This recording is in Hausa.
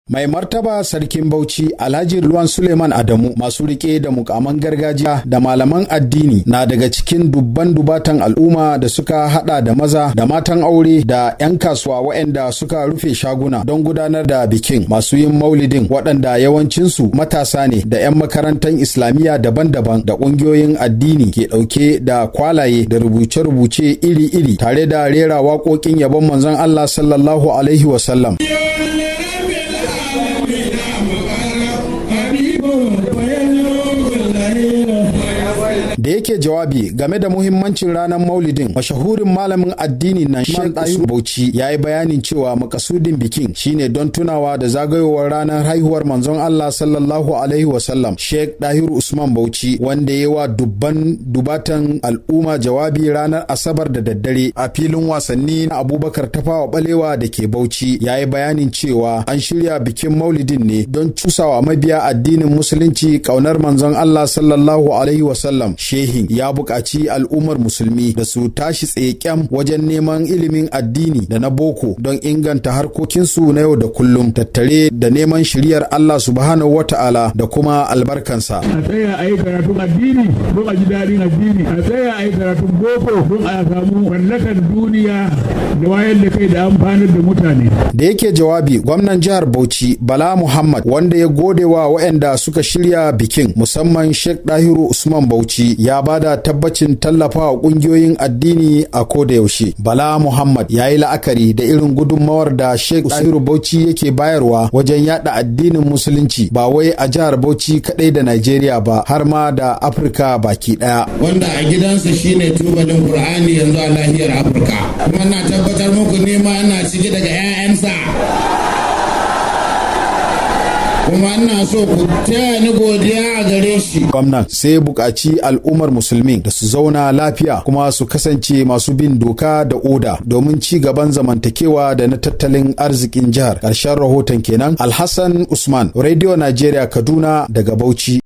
Mai martaba sarkin Bauchi Alhaji Ruwan Suleiman Adamu masu rike da mukaman gargajiya da malaman addini na daga cikin dubatan al'umma da suka hada da maza da matan aure da 'yan kasuwa waɗanda suka rufe shaguna don gudanar da bikin masu yin maulidin waɗanda yawancinsu matasa ne da 'yan makarantar islamiyya daban-daban da ƙungiyoyin addini ke ɗauke da kwalaye da rubuce-rubuce iri-iri tare da rera waƙoƙin yabon manzon Allah sallallahu alaihi wasallam. Da yake jawabi game da muhimmancin ranar maulidin, mashahurin malamin addini na Sheikh Dahiru Bauchi ya yi bayanin cewa makasudin bikin shine don tunawa da zagayowar ranar haihuwar manzon Allah sallallahu alaihi wasallam Sheikh Dahiru Usman Bauchi, wanda ya wa dubatan al'umma jawabi ranar Asabar da daddare a filin wasanni na Abubakar Tafawa Balewa da ke Bauchi. Ya yi bayanin cewa an shirya bikin maulidin ne don cusawa mabiya addinin musulunci kaunar manzon Allah sallallahu alaihi wasallam. Shehin ya buƙaci al'ummar musulmi da su tashi tsaye kyam wajen neman ilimin addini da na boko don inganta harkokinsu na yau da kullum tattare da neman shiriyar Allah subhanahu wata'ala da kuma albarkansa. A tsaya a yi karatun addini don a ji daɗin addini, a tsaya a yi karatun boko don a samu wallakan duniya da wayar da kai da amfanar da mutane. Da yake jawabi, gwamnan jihar Bauchi Bala Muhammad, wanda ya gode wa waɗanda suka shirya bikin musamman Sheikh Dahiru Usman Bauchi, ya bada tabbacin tallafawa kungiyoyin addini a koda yaushe. Bala Muhammad ya yi la'akari da irin gudunmawar da Sheikh Dahiru Bauchi yake bayarwa wajen yada addinin musulunci ba wai a jihar Bauchi kadai da Najeriya ba, har ma da Afirka baki daya. Wanda a gidansa shine tubalin Qur'ani yanzu a nahiyar Afirka. Kuma na tabbatar muku nema ina ciki daga 'ya'yansa. Kuma ina so ku taya ni godiya a gare shi. Gwamnan sai buƙaci al'ummar musulmi da su zauna lafiya kuma su kasance masu bin doka da oda domin ci gaban zamantakewa da na tattalin arzikin jihar. Ƙarshen rahoton kenan. Alhassan Usman, Radio Nigeria Kaduna daga Bauchi.